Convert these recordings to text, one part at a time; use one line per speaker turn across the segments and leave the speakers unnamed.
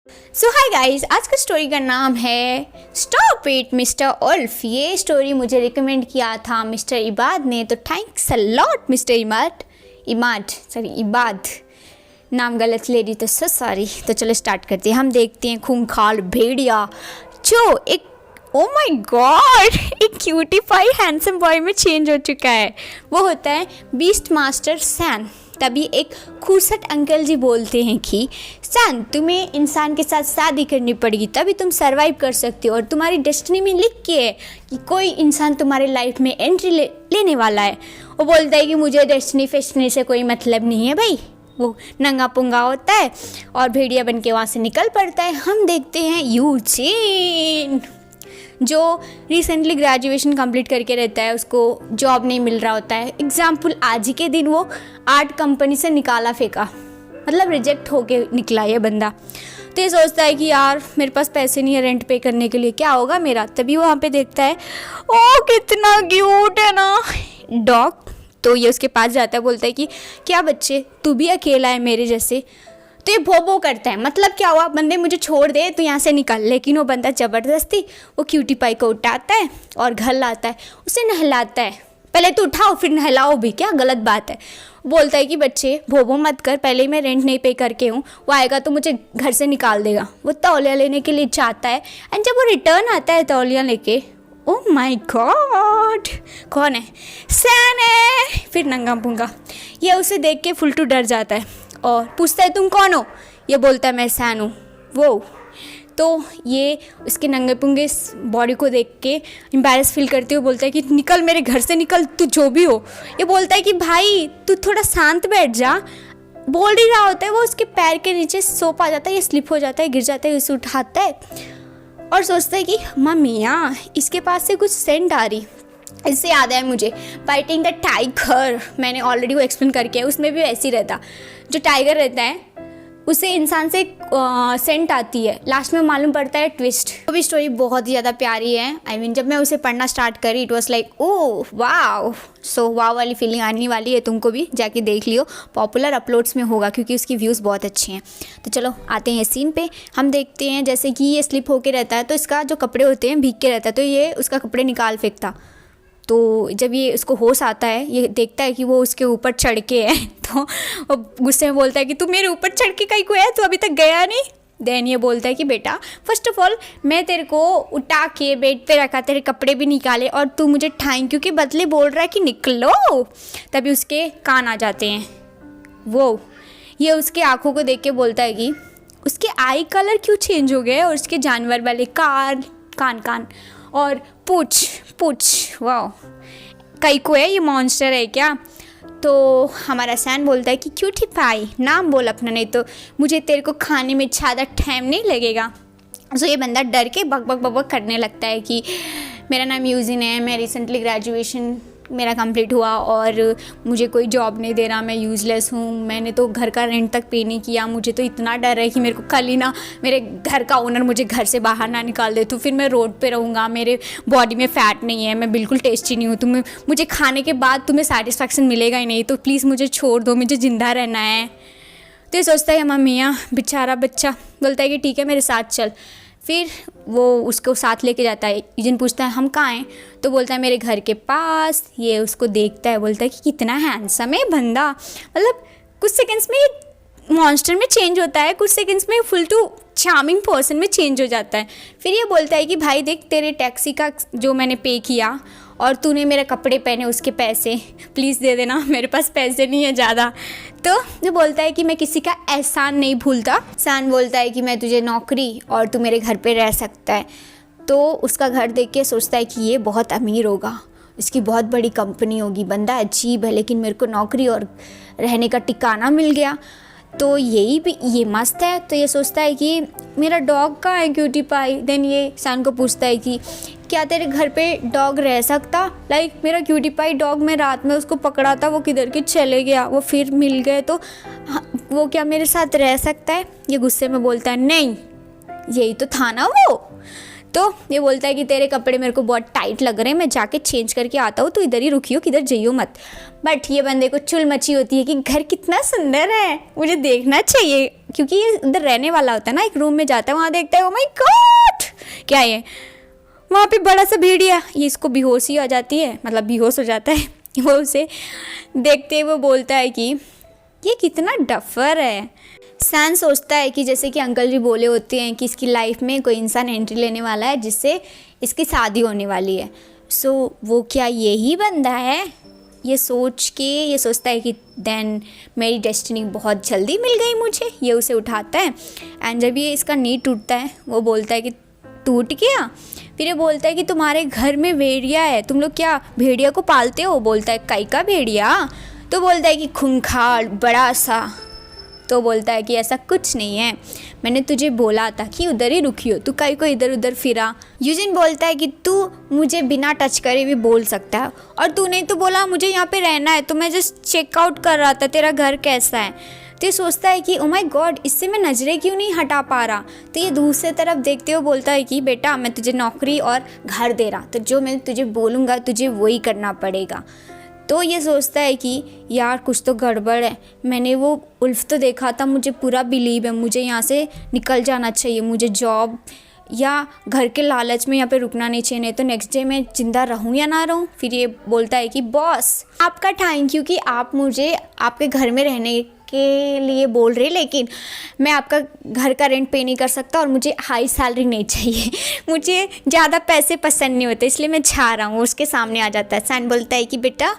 सो hi guys, आज का story का नाम है स्टॉप इट मिस्टर उल्फ। ये स्टोरी मुझे रिकमेंड किया था मिस्टर इबाद ने, तो थैंक्स अ लॉट मिस्टर इबाद। नाम गलत ले रही तो सॉरी। तो चलो स्टार्ट करते हैं। हम देखते हैं खूंखार भेड़िया जो एक ओ माय गॉड एक क्यूटी पाई हैंडसम बॉय में चेंज हो चुका है। वो होता है बीस्ट मास्टर सैन। तभी एक खूसट अंकल जी बोलते हैं कि सैन, तुम्हें इंसान के साथ शादी करनी पड़ेगी तभी तुम सरवाइव कर सकते हो, और तुम्हारी डेस्टिनी में लिख के है कि कोई इंसान तुम्हारे लाइफ में एंट्री लेने वाला है। वो बोलता है कि मुझे डेस्टिनी फेस्टिनी से कोई मतलब नहीं है भाई। वो नंगा पुंगा होता है और भेड़िया बन के वहाँ से निकल पड़ता है। हम देखते हैं यूजीन जो रिसेंटली ग्रेजुएशन कंप्लीट करके रहता है, उसको जॉब नहीं मिल रहा होता है। एग्जाम्पल, आज ही के दिन वो आर्ट कंपनी से निकाला फेंका, मतलब रिजेक्ट होके निकला ये बंदा। तो ये सोचता है कि यार मेरे पास पैसे नहीं है रेंट पे करने के लिए, क्या होगा मेरा। तभी वो वहाँ पे देखता है, ओ कितना क्यूट है ना डॉग। तो ये उसके पास जाता है, बोलता है कि क्या बच्चे, तू भी अकेला है मेरे जैसे। तो ये भो करता है, मतलब क्या हुआ बंदे मुझे छोड़ दे तो यहाँ से निकल। लेकिन वो बंदा ज़बरदस्ती वो क्यूटी पाई को उठाता है और घर लाता है, उसे नहलाता है। पहले तो उठाओ फिर नहलाओ भी, क्या गलत बात है। बोलता है कि बच्चे भोबो मत कर, पहले ही मैं रेंट नहीं पे करके हूँ, वो आएगा तो मुझे घर से निकाल देगा। वो तौलिया लेने के लिए जाता है एंड जब वो रिटर्न आता है तौलिया लेके, ओह माय गॉड कौन है? सैन है। फिर नंगा पुंगा ये उसे देख के फुल टू डर जाता है और पूछता है तुम कौन हो? ये बोलता है मैं सैन हूँ। वो तो ये उसके नंगे पुंगे बॉडी को देख के एम्बैरेस फील करते हुए बोलता है कि निकल मेरे घर से निकल, तू जो भी हो। ये बोलता है कि भाई तू थोड़ा शांत बैठ जा। बोल ही रहा होता है, वो उसके पैर के नीचे सोप आ जाता है, ये स्लिप हो जाता है, गिर जाता है, उसे उठाता है और सोचता है कि मम्मिया इसके पास से कुछ सेंट आ रही। इससे याद है मुझे बाइटिंग द टाइगर, मैंने ऑलरेडी वो एक्सप्लेन करके है, उसमें भी वैसे ही रहता। जो टाइगर रहता है उसे इंसान से सेंट आती है, लास्ट में मालूम पड़ता है ट्विस्ट। वो भी स्टोरी बहुत ही ज़्यादा प्यारी है। आई मीन जब मैं उसे पढ़ना स्टार्ट करी इट वॉज लाइक ओह वाव। सो वाव वाली फीलिंग आने वाली है तुमको भी, जाके देख लियो। पॉपुलर अपलोड्स में होगा क्योंकि उसकी व्यूज़ बहुत अच्छे हैं। तो चलो आते हैं सीन पे। हम देखते हैं जैसे कि ये स्लिप होके रहता है तो इसका जो कपड़े होते हैं भीग के रहता है, तो ये उसका कपड़े निकाल फेंकता। तो जब ये उसको होश आता है, ये देखता है कि वो उसके ऊपर चढ़ के है, तो वो गुस्से में बोलता है कि तू मेरे ऊपर चढ़ के कहीं को है, तू अभी तक गया नहीं। देन ये बोलता है कि बेटा फर्स्ट ऑफ ऑल मैं तेरे को उठा के बेड पे रखा, तेरे कपड़े भी निकाले और तू मुझे थैंक यू के बदले बोल रहा है कि निकलो। तभी उसके कान आ जाते हैं। वो ये उसके आँखों को देख के बोलता है कि उसके आई कलर क्यों चेंज हो गया, और उसके जानवर वाले कान और पूछ वाह कई को है, ये मॉन्स्टर है क्या? तो हमारा सैन बोलता है कि क्यूटी पाई नाम बोल अपना, नहीं तो मुझे तेरे को खाने में ज़्यादा टाइम नहीं लगेगा। सो ये बंदा डर के बक बक बक बक करने लगता है कि मेरा नाम यूजिन है, मैं रिसेंटली ग्रेजुएशन मेरा कंप्लीट हुआ और मुझे कोई जॉब नहीं दे रहा, मैं यूज़लेस हूँ, मैंने तो घर का रेंट तक पे नहीं किया, मुझे तो इतना डर है कि मेरे को कल ही ना मेरे घर का ओनर मुझे घर से बाहर ना निकाल दे, तो फिर मैं रोड पे रहूँगा, मेरे बॉडी में फ़ैट नहीं है, मैं बिल्कुल टेस्टी नहीं हूँ, तुम्हें मुझे खाने के बाद तुम्हें सेटिस्फैक्शन मिलेगा ही नहीं, तो प्लीज़ मुझे छोड़ दो, मुझे ज़िंदा रहना है। तो ये सोचता है मम्मियाँ बेचारा बच्चा, बोलता है कि ठीक है मेरे साथ चल। फिर वो उसको साथ लेके जाता है। यूजिन पूछता है हम कहाँ हैं, तो बोलता है मेरे घर के पास। ये उसको देखता है, बोलता है कि कितना हैंडसम है बंदा, मतलब कुछ सेकंड्स में मॉन्स्टर में चेंज होता है, कुछ सेकंड्स में फुल टू चार्मिंग पर्सन में चेंज हो जाता है। फिर ये बोलता है कि भाई देख तेरे टैक्सी का जो मैंने पे किया और तूने मेरे कपड़े पहने उसके पैसे प्लीज़ दे देना, मेरे पास पैसे नहीं है ज़्यादा। तो जो बोलता है कि मैं किसी का एहसान नहीं भूलता। सैन बोलता है कि मैं तुझे नौकरी और तू मेरे घर पे रह सकता है। तो उसका घर देख के सोचता है कि ये बहुत अमीर होगा, इसकी बहुत बड़ी कंपनी होगी, बंदा अजीब है लेकिन मेरे को नौकरी और रहने का ठिकाना मिल गया, तो यही भी ये मस्त है। तो ये सोचता है कि मेरा डॉग कहाँ है क्यूटी पाई। देन ये सैन को पूछता है कि क्या तेरे घर पे डॉग रह सकता, लाइक मेरा क्यूटी पाई डॉग, मैं रात में उसको पकड़ा था, वो किधर के चले गया, वो फिर मिल गए, तो वो क्या मेरे साथ रह सकता है? ये गुस्से में बोलता है नहीं यही तो था ना वो। तो ये बोलता है कि तेरे कपड़े मेरे को बहुत टाइट लग रहे हैं, मैं जाके चेंज करके आता हूँ, तो इधर ही रुकियो, किधर जाइयो मत। बट ये बंदे को चुल मची होती है कि घर कितना सुंदर है, मुझे देखना चाहिए, क्योंकि ये उधर रहने वाला होता है ना। एक रूम में जाता है, वहाँ देखता है, ओ माय गॉड क्या है, वहाँ पे बड़ा सा भेड़िया। ये इसको बेहोशी आ जाती है, मतलब बेहोश हो जाता है। वो उसे देखते हुए बोलता है कि ये कितना डफर है। सैन सोचता है कि जैसे कि अंकल जी बोले होते हैं कि इसकी लाइफ में कोई इंसान एंट्री लेने वाला है जिससे इसकी शादी होने वाली है। सो वो क्या यही बंदा है? ये सोच के ये सोचता है कि देन मेरी डेस्टिनी बहुत जल्दी मिल गई मुझे। ये उसे उठाता है एंड जब ये इसका नी टूटता है, वो बोलता है कि टूट गया। फिर ये बोलता है कि तुम्हारे घर में भेड़िया है, तुम लोग क्या भेड़िया को पालते हो? बोलता है काई का भेड़िया? तो बोलता है कि खूंखार बड़ा सा। तो बोलता है कि ऐसा कुछ नहीं है, मैंने तुझे बोला था कि उधर ही रुकी हो, तू काई को इधर उधर फिरा। यूजिन बोलता है कि तू मुझे बिना टच करे भी बोल सकता है, और तूने तो बोला मुझे यहाँ पे रहना है, तो मैं जस्ट चेकआउट कर रहा था, तेरा घर कैसा है। तो ये सोचता है कि ओ माय गॉड, इससे मैं नज़रें क्यों नहीं हटा पा रहा। तो ये दूसरे तरफ देखते हुए बोलता है कि बेटा मैं तुझे नौकरी और घर दे रहा, तो जो मैं तुझे बोलूँगा तुझे वही करना पड़ेगा। तो ये सोचता है कि यार कुछ तो गड़बड़ है, मैंने वो उल्फ तो देखा था, मुझे पूरा बिलीव है, मुझे यहाँ से निकल जाना चाहिए, मुझे जॉब या घर के लालच में यहाँ पे रुकना नहीं चाहिए, नहीं तो नेक्स्ट डे मैं ज़िंदा रहूँ या ना रहूँ। फिर ये बोलता है कि बॉस आपका थैंक यू कि आप मुझे आपके घर में रहने के लिए बोल रहे, लेकिन मैं आपका घर का रेंट पे नहीं कर सकता और मुझे हाई सैलरी नहीं चाहिए, मुझे ज़्यादा पैसे पसंद नहीं होते, इसलिए मैं जा रहा हूँ। उसके सामने आ जाता है। सैन बोलता है कि बेटा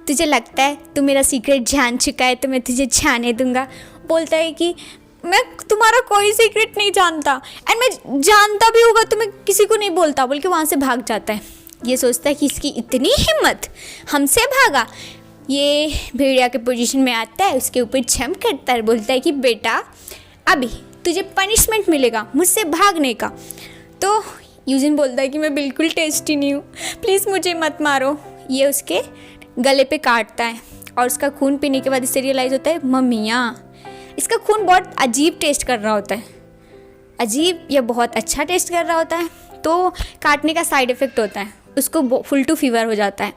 तुझे लगता है तू मेरा सीक्रेट जान चुका है, तो मैं तुझे जाने दूंगा। बोलता है कि मैं तुम्हारा कोई सीक्रेट नहीं जानता, एंड मैं जानता भी होगा तो मैं किसी को नहीं बोलता, बोल के वहाँ से भाग जाता है। ये सोचता है कि इसकी इतनी हिम्मत, हमसे भागा। ये भेड़िया के पोजीशन में आता है, उसके ऊपर जंप करता है, बोलता है कि बेटा अभी तुझे पनिशमेंट मिलेगा मुझसे भागने का। तो यूजिन बोलता है कि मैं बिल्कुल टेस्टी नहीं हूँ, प्लीज़ मुझे मत मारो। ये उसके गले पे काटता है और उसका खून पीने के बाद इससे रियलाइज़ होता है मम्मियाँ इसका खून बहुत अजीब टेस्ट कर रहा होता है, अजीब या बहुत अच्छा टेस्ट कर रहा होता है। तो काटने का साइड इफ़ेक्ट होता है, उसको फुल टू फीवर हो जाता है।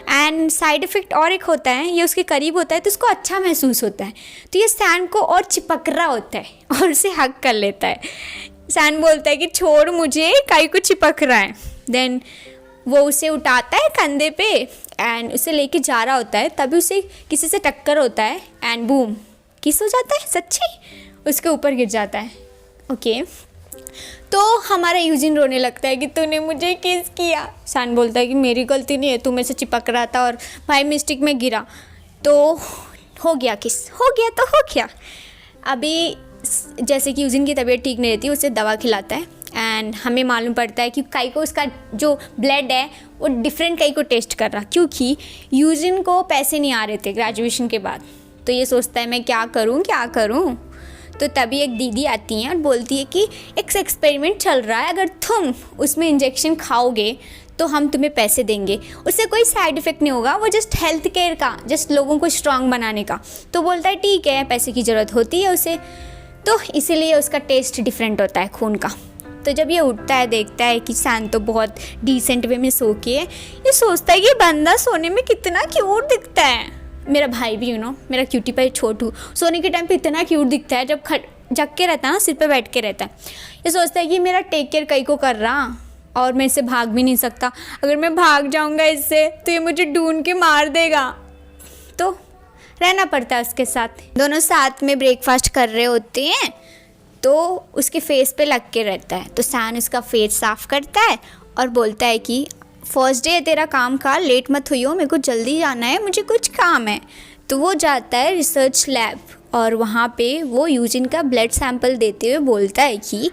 एंड साइड इफ़ेक्ट और एक होता है, ये उसके करीब होता है तो उसको अच्छा महसूस होता है। तो ये सैन को और चिपक रहा होता है और उसे हक कर लेता है। सैन बोलता है कि छोड़ मुझे, काई को चिपक रहा है। देन वो उसे उठाता है कंधे पे एंड उसे लेके जा रहा होता है, तभी उसे किसी से टक्कर होता है एंड बूम किस हो जाता है, सच्ची उसके ऊपर गिर जाता है। ओके तो हमारा यूजिन रोने लगता है कि तूने मुझे किस किया। सैन बोलता है कि मेरी गलती नहीं है, तू मेरे से चिपक रहा था और बाय मिस्टेक में गिरा, तो हो गया किस, हो गया तो हो गया। अभी जैसे कि यूजिन की तबीयत ठीक नहीं रहती, उसे दवा खिलाता है एंड हमें मालूम पड़ता है कि काई को उसका जो ब्लड है वो डिफरेंट काई को टेस्ट कर रहा, क्योंकि यूजिन को पैसे नहीं आ रहे थे ग्रेजुएशन के बाद। तो ये सोचता है मैं क्या करूँ। तो तभी एक दीदी आती है और बोलती है कि एक एक्सपेरिमेंट चल रहा है, अगर तुम उसमें इंजेक्शन खाओगे तो हम तुम्हें पैसे देंगे, उससे कोई साइड इफ़ेक्ट नहीं होगा, वो जस्ट हेल्थ केयर का, जस्ट लोगों को स्ट्रांग बनाने का। तो बोलता है ठीक है, पैसे की ज़रूरत होती है उसे, तो इसीलिए उसका टेस्ट डिफरेंट होता है खून का। तो जब ये उठता है देखता है कि सैन तो बहुत डिसेंट वे में सो के है, ये सोचता है कि बंदा सोने में कितना क्यूट दिखता है। मेरा भाई भी मेरा क्यूटी पाई छोटू सोने के टाइम पे इतना क्यूट दिखता है, जब जग के रहता है ना, सिर पे बैठ के रहता है। ये सोचता है कि मेरा टेक केयर कई को कर रहा और मैं इससे भाग भी नहीं सकता, अगर मैं भाग जाऊंगा इससे तो ये मुझे ढूंढ के मार देगा। तो रहना पड़ता है उसके साथ। दोनों साथ में ब्रेकफास्ट कर रहे होते हैं तो उसके फेस पे लग के रहता है। तो सैन उसका फेस साफ़ करता है और बोलता है कि फर्स्ट डे है तेरा काम का, लेट मत हुई हो, मेरे को जल्दी जाना है, मुझे कुछ काम है। तो वो जाता है रिसर्च लैब और वहाँ पे वो यूजिन का ब्लड सैंपल देते हुए बोलता है कि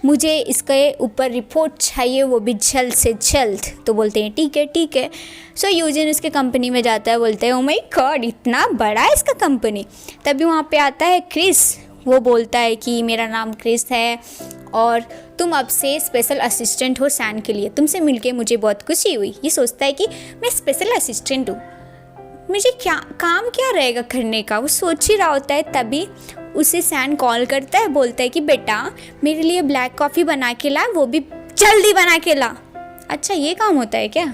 मुझे इसके ऊपर रिपोर्ट चाहिए, वो भी जल्द से जल्द। तो बोलते हैं ठीक है। सो यूजिन उसके कंपनी में जाता है, बोलता है ओ माय गॉड इतना बड़ा है इसका कंपनी। तभी वहाँ पे आता है क्रिस, वो बोलता है कि मेरा नाम क्रिस है और तुम अब से स्पेशल असिस्टेंट हो सैन के लिए, तुमसे मिलके मुझे बहुत खुशी हुई। ये सोचता है कि मैं स्पेशल असिस्टेंट हूँ, मुझे क्या काम क्या रहेगा करने का, वो सोच ही रहा होता है। तभी उसे सैन कॉल करता है, बोलता है कि बेटा मेरे लिए ब्लैक कॉफ़ी बना के ला, वो भी जल्दी बना के ला। अच्छा ये काम होता है क्या?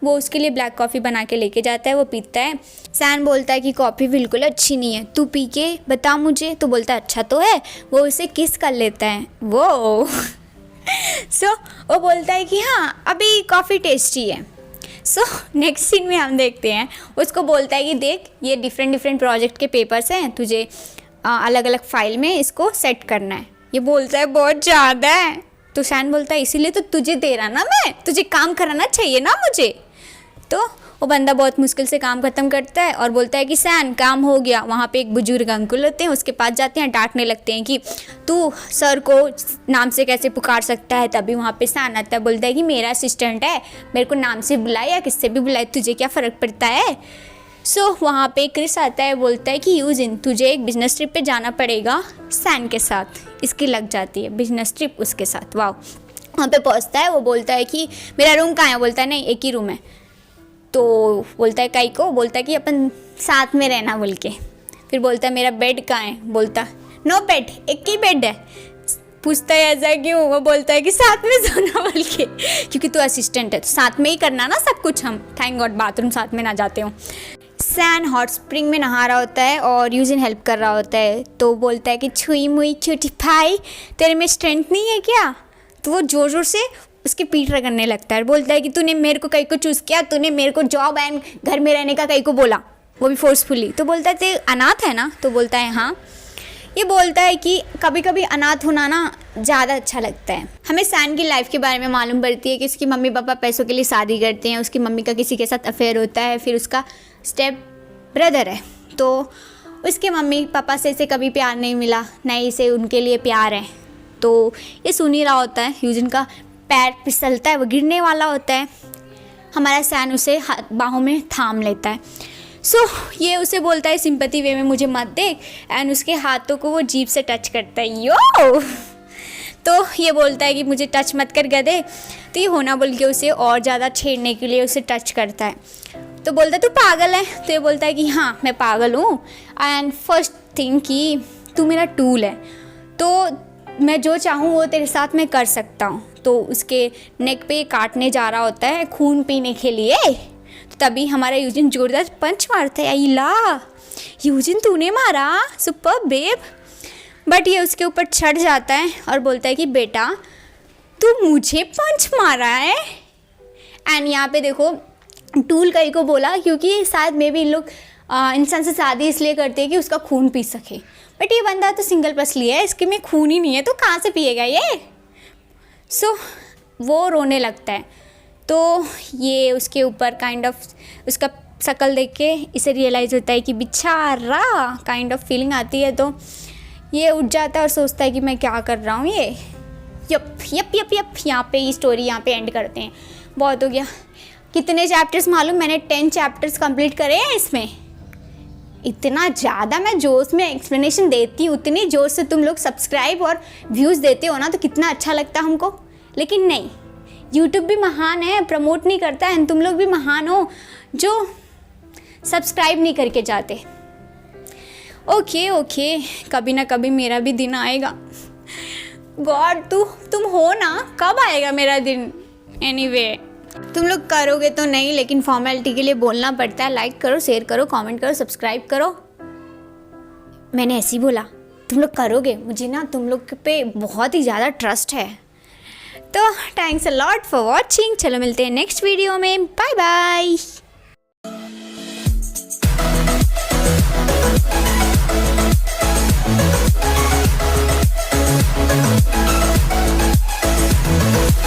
वो उसके लिए ब्लैक कॉफ़ी बना के लेके जाता है, वो पीता है। सैन बोलता है कि कॉफ़ी बिल्कुल अच्छी नहीं है, तू पी के बता मुझे। तो बोलता है अच्छा तो है। वो उसे किस कर लेता है वो वो बोलता है कि हाँ अभी कॉफ़ी टेस्टी है। नेक्स्ट सीन में हम देखते हैं उसको बोलता है कि देख ये डिफरेंट प्रोजेक्ट के पेपर्स हैं, तुझे अलग अलग फाइल में इसको सेट करना है। ये बोलता है बहुत ज़्यादा है। तो सैन बोलता है इसीलिए तो तुझे दे रहा ना, मैं तुझे काम कराना चाहिए ना मुझे। तो वो बंदा बहुत मुश्किल से काम ख़त्म करता है और बोलता है कि सैन काम हो गया। वहाँ पे एक बुजुर्ग अंकुल होते हैं, उसके पास जाते हैं, डांटने लगते हैं कि तू सर को नाम से कैसे पुकार सकता है। तभी वहाँ पे सैन आता है, बोलता है कि मेरा असिस्टेंट है, मेरे को नाम से बुलाए या किससे भी बुलाए, तुझे क्या फ़र्क पड़ता है। वहाँ पे क्रिस आता है, बोलता है कि यूजिन तुझे एक बिजनेस ट्रिप पे जाना पड़ेगा सैन के साथ। इसकी लग जाती है बिजनेस ट्रिप उसके साथ। वाह। वहाँ पे पहुँचता है, वो बोलता है कि मेरा रूम कहाँ है। बोलता है नहीं एक ही रूम है। तो बोलता है काई को, बोलता है कि अपन साथ में रहना बोल के। फिर बोलता है मेरा बेड कहाँ है। बोलता नो बेड, एक ही बेड है। पूछता है ऐसा क्यों। वो बोलता है कि साथ में सोना बोल के, क्योंकि तू असिस्टेंट है तो साथ में ही करना ना सब कुछ। हम थैंक गॉड बाथरूम साथ में ना जाते हो। सैन हॉट स्प्रिंग में नहा रहा होता है और यूजिन हेल्प कर रहा होता है। तो बोलता है कि छुई मुई क्यूटी पाई, तेरे में स्ट्रेंथ नहीं है क्या। तो वो ज़ोर ज़ोर से उसकी पीठ रगड़ने लगता है। बोलता है कि तूने मेरे को कहीं को चूज़ किया, तूने मेरे को जॉब एंड घर में रहने का कहीं को बोला, वो भी फोर्सफुली। तो बोलता है ते अनाथ है ना। तो बोलता है हाँ। ये बोलता है कि कभी कभी अनाथ होना ना ज़्यादा अच्छा लगता है। हमें सैन की लाइफ के बारे में मालूम पड़ती है कि उसकी मम्मी पापा पैसों के लिए शादी करते हैं, उसकी मम्मी का किसी के साथ अफेयर होता है, फिर उसका स्टेप ब्रदर है। तो उसके मम्मी पापा से इसे कभी प्यार नहीं मिला, नहीं इसे उनके लिए प्यार है। तो ये सुन ही रहा होता है, यूजिन का पैर फिसलता है, वो गिरने वाला होता है। हमारा सैन उसे बाहों में थाम लेता है। ये उसे बोलता है सिंपैथी वे में मुझे मत देख, एंड उसके हाथों को वो जीभ से टच करता है। यो तो ये बोलता है कि मुझे टच मत कर गधे। तो ये होना बोल के उसे और ज़्यादा छेड़ने के लिए उसे टच करता है। तो बोलता है तू पागल है। तो ये बोलता है कि हाँ मैं पागल हूँ, एंड फर्स्ट थिंग कि तू मेरा टूल है, तो मैं जो चाहूँ वो तेरे साथ मैं कर सकता हूँ। तो उसके नेक पे काटने जा रहा होता है खून पीने के लिए। तो तभी हमारा यूजिन जोरदार पंच मारता है। अय्ला यूजिन तूने मारा, सुपर बेब। बट ये उसके ऊपर चढ़ जाता है और बोलता है कि बेटा तू मुझे पंच मारा है। एंड यहाँ पे देखो टूल कई को बोला, क्योंकि शायद मे भी इन लोग इंसान से शादी इसलिए करते हैं कि उसका खून पी सके। बट ये बंदा तो सिंगल पसली है, इसके में खून ही नहीं है, तो कहाँ से पिएगा ये। वो रोने लगता है। तो ये उसके ऊपर काइंड ऑफ उसका शक्ल देख के इसे रियलाइज़ होता है कि बेचारा काइंड ऑफ फीलिंग आती है। तो ये उठ जाता है और सोचता है कि मैं क्या कर रहा हूँ ये। यप यप यप यप यहाँ पे ये स्टोरी यहाँ पे एंड करते हैं। बहुत हो गया। कितने चैप्टर्स मालूम, मैंने 10 चैप्टर्स कंप्लीट करे हैं इसमें। इतना ज़्यादा मैं जोश में एक्सप्लेनेशन देती हूँ, उतनी जोश से तुम लोग सब्सक्राइब और व्यूज़ देते हो ना, तो कितना अच्छा लगता है हमको। लेकिन नहीं, यूट्यूब भी महान है, प्रमोट नहीं करता है। तुम लोग भी महान हो जो सब्सक्राइब नहीं करके जाते। ओके कभी ना कभी मेरा भी दिन आएगा। गॉड तुम हो ना, कब आएगा मेरा दिन। एनीवे तुम लोग करोगे तो नहीं, लेकिन फॉर्मेलिटी के लिए बोलना पड़ता है। लाइक करो, शेयर करो, कमेंट करो, सब्सक्राइब करो। मैंने ऐसे ही बोला, तुम लोग करोगे। मुझे ना तुम लोग पे बहुत ही ज़्यादा ट्रस्ट है। तो thanks a lot for watching. चलो मिलते हैं नेक्स्ट वीडियो में। Bye bye.